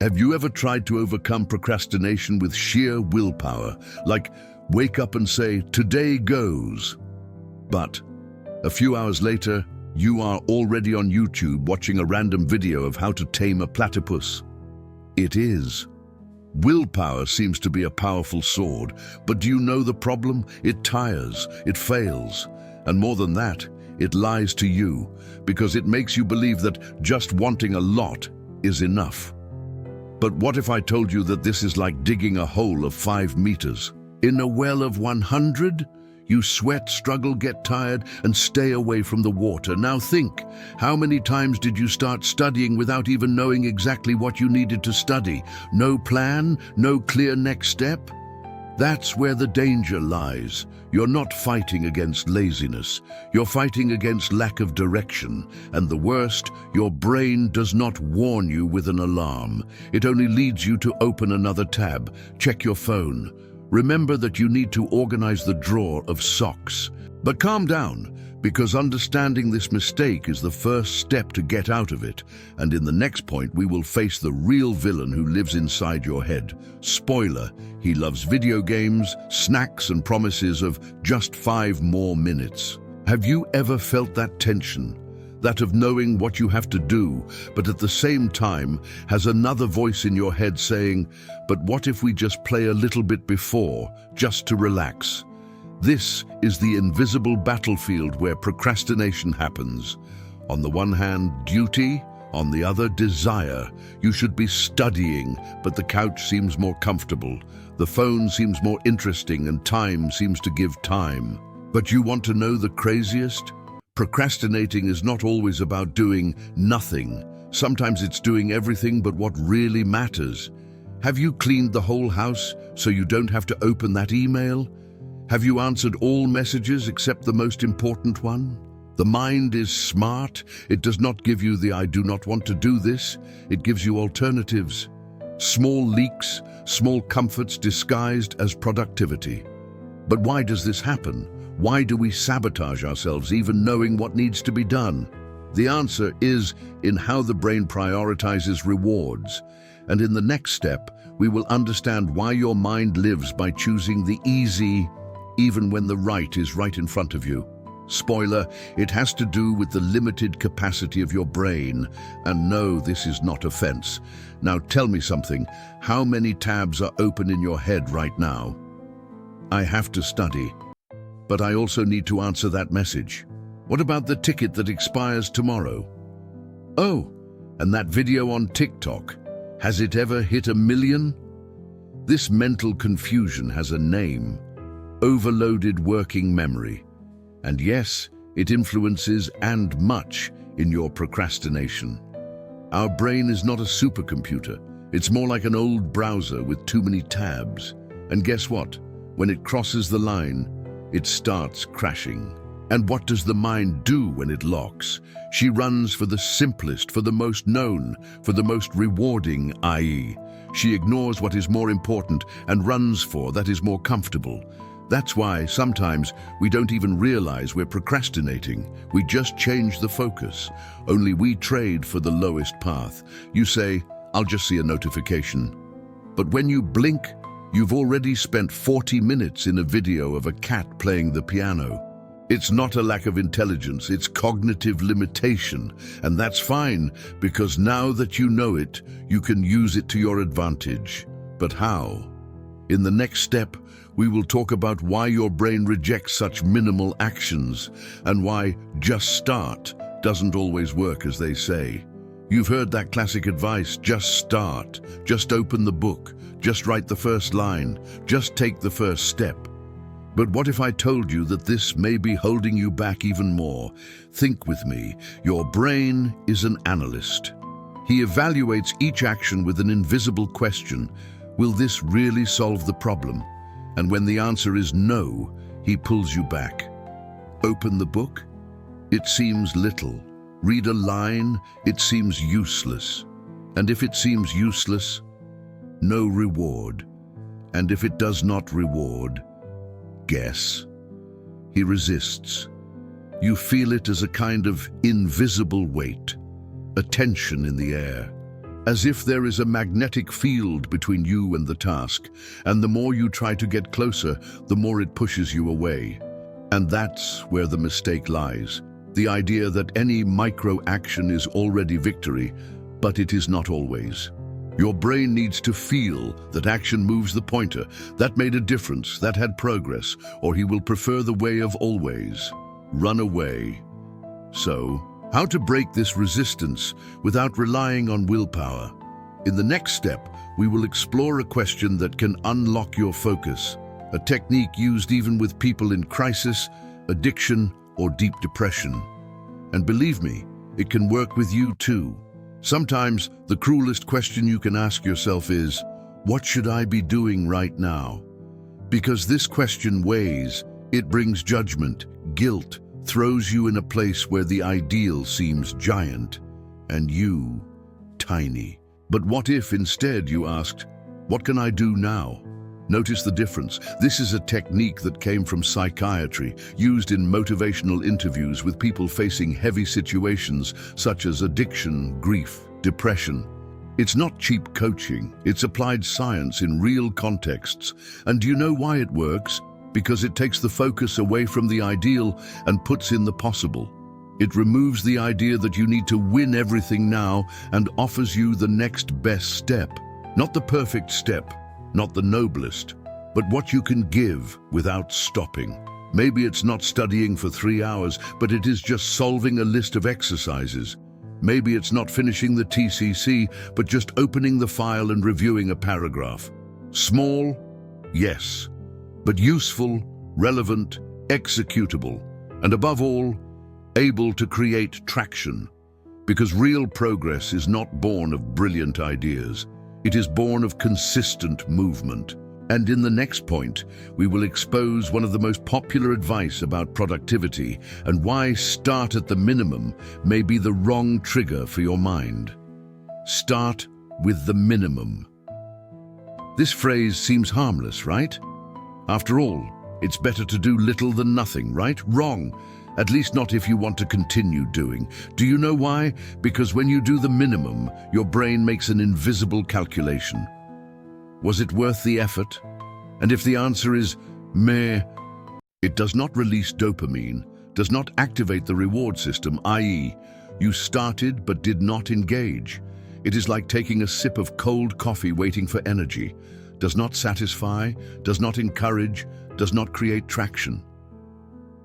Have you ever tried to overcome procrastination with sheer willpower, like wake up and say, "Today goes"? But a few hours later, you are already on YouTube watching a random video of how to tame a platypus. It is. Willpower seems to be a powerful sword, but do you know the problem? It tires, it fails, and more than that, it lies to you, because it makes you believe that just wanting a lot is enough. But what if I told you that this is like digging a hole of 5 meters? In a well of 100, you sweat, struggle, get tired, and stay away from the water. Now think, how many times did you start studying without even knowing exactly what you needed to study? No plan, no clear next step? That's where the danger lies. You're not fighting against laziness. You're fighting against lack of direction. And the worst, your brain does not warn you with an alarm. It only leads you to open another tab, check your phone. Remember that you need to organize the drawer of socks. But calm down, because understanding this mistake is the first step to get out of it. And in the next point, we will face the real villain who lives inside your head. Spoiler, he loves video games, snacks, and promises of just 5 more minutes. Have you ever felt that tension? That of knowing what you have to do, but at the same time has another voice in your head saying, "But what if we just play a little bit before, just to relax?" This is the invisible battlefield where procrastination happens. On the one hand, duty, on the other, desire. You should be studying, but the couch seems more comfortable. The phone seems more interesting, and time seems to give time. But you want to know the craziest? Procrastinating is not always about doing nothing. Sometimes it's doing everything but what really matters. Have you cleaned the whole house so you don't have to open that email? Have you answered all messages except the most important one? The mind is smart. It does not give you the "I do not want to do this." It gives you alternatives. Small leaks, small comforts disguised as productivity. But why does this happen? Why do we sabotage ourselves even knowing what needs to be done? The answer is in how the brain prioritizes rewards. And in the next step, we will understand why your mind lives by choosing the easy, even when the right is right in front of you. Spoiler, it has to do with the limited capacity of your brain. And no, this is not offense. Now tell me something. How many tabs are open in your head right now? I have to study. But I also need to answer that message. What about the ticket that expires tomorrow? Oh, and that video on TikTok. Has it ever hit 1 million? This mental confusion has a name: overloaded working memory. And yes, it influences and much in your procrastination. Our brain is not a supercomputer. It's more like an old browser with too many tabs. And guess what? When it crosses the line, it starts crashing. And what does the mind do when it locks? She runs for the simplest, for the most known, for the most rewarding, i.e., she ignores what is more important and runs for that is more comfortable. That's why sometimes we don't even realize we're procrastinating. We just change the focus. Only we trade for the lowest path. You say, "I'll just see a notification." But when you blink, you've already spent 40 minutes in a video of a cat playing the piano. It's not a lack of intelligence, it's cognitive limitation. And that's fine, because now that you know it, you can use it to your advantage. But how? In the next step, we will talk about why your brain rejects such minimal actions and why "just start" doesn't always work as they say. You've heard that classic advice, just start, just open the book, just write the first line, just take the first step. But what if I told you that this may be holding you back even more? Think with me. Your brain is an analyst. He evaluates each action with an invisible question. Will this really solve the problem? And when the answer is no, he pulls you back. Open the book? It seems little. Read a line? It seems useless. And if it seems useless, no reward. And if it does not reward, guess. He resists. You feel it as a kind of invisible weight, a tension in the air. as if there is a magnetic field between you and the task, and the more you try to get closer, the more it pushes you away. And that's where the mistake lies. The idea that any micro-action is already victory, but it is not always. Your brain needs to feel that action moves the pointer, that made a difference, that had progress, or he will prefer the way of always. Run away. So, how to break this resistance without relying on willpower? In the next step, we will explore a question that can unlock your focus, a technique used even with people in crisis, addiction, or deep depression. And believe me, it can work with you too. Sometimes the cruelest question you can ask yourself is, what should I be doing right now? Because this question weighs, it brings judgment, guilt, throws you in a place where the ideal seems giant and you tiny. But what if instead you asked, what can I do now? Notice the difference. This is a technique that came from psychiatry, used in motivational interviews with people facing heavy situations such as addiction, grief, depression. It's not cheap coaching, it's applied science in real contexts. And do you know why it works? Because it takes the focus away from the ideal and puts in the possible. It removes the idea that you need to win everything now and offers you the next best step. Not the perfect step, not the noblest, but what you can give without stopping. Maybe it's not studying for 3 hours, but it is just solving a list of exercises. Maybe it's not finishing the TCC, but just opening the file and reviewing a paragraph. Small? Yes. But useful, relevant, executable, and above all, able to create traction. Because real progress is not born of brilliant ideas. It is born of consistent movement. And in the next point, we will expose one of the most popular advice about productivity and why start at the minimum may be the wrong trigger for your mind. Start with the minimum. This phrase seems harmless, right? After all, it's better to do little than nothing, right? Wrong. At least not if you want to continue doing. Do you know why? Because when you do the minimum, your brain makes an invisible calculation. Was it worth the effort? And if the answer is meh, it does not release dopamine, does not activate the reward system, i.e., you started but did not engage. It is like taking a sip of cold coffee waiting for energy. Does not satisfy, does not encourage, does not create traction.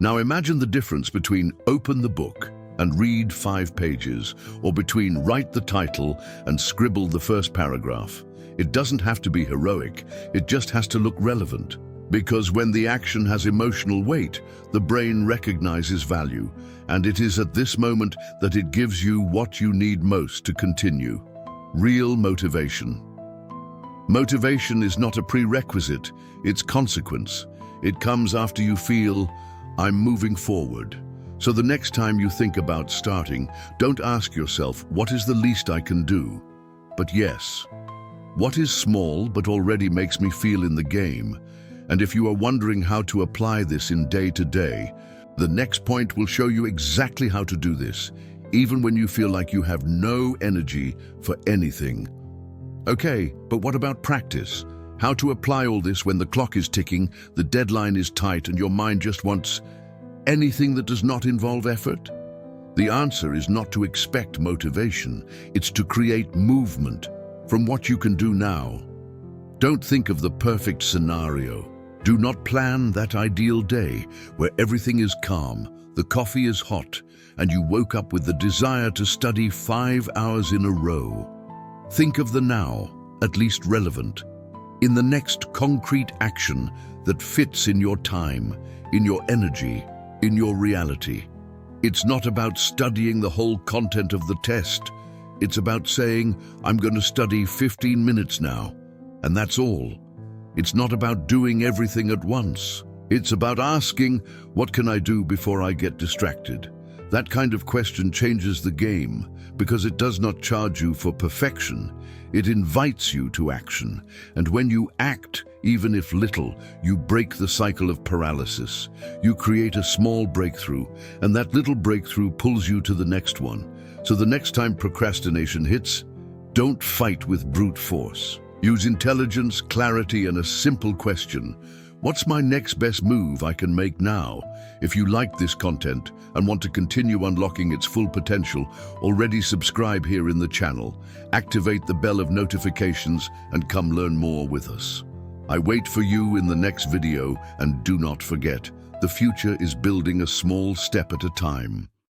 Now imagine the difference between open the book and read 5 pages, or between write the title and scribble the first paragraph. It doesn't have to be heroic, it just has to look relevant. Because when the action has emotional weight, the brain recognizes value, and it is at this moment that it gives you what you need most to continue. Real motivation. Motivation is not a prerequisite, it's consequence. It comes after you feel, I'm moving forward. So the next time you think about starting, don't ask yourself, what is the least I can do? But yes, what is small but already makes me feel in the game? And if you are wondering how to apply this in day-to-day, the next point will show you exactly how to do this, even when you feel like you have no energy for anything. Okay, but what about practice? How to apply all this when the clock is ticking, the deadline is tight, and your mind just wants anything that does not involve effort? The answer is not to expect motivation, it's to create movement from what you can do now. Don't think of the perfect scenario. Do not plan that ideal day where everything is calm, the coffee is hot, and you woke up with the desire to study 5 hours in a row. Think of the now, at least relevant, in the next concrete action that fits in your time, in your energy, in your reality. It's not about studying the whole content of the test. It's about saying, I'm going to study 15 minutes now, and that's all. It's not about doing everything at once. It's about asking, what can I do before I get distracted? That kind of question changes the game because it does not charge you for perfection. It invites you to action. And when you act, even if little, you break the cycle of paralysis. You create a small breakthrough, and that little breakthrough pulls you to the next one. So the next time procrastination hits, Don't fight with brute force. Use intelligence, clarity, and a simple question. What's my next best move I can make now? If you like this content and want to continue unlocking its full potential, already subscribe here in the channel, activate the bell of notifications, and come learn more with us. I wait for you in the next video, and do not forget, the future is building a small step at a time.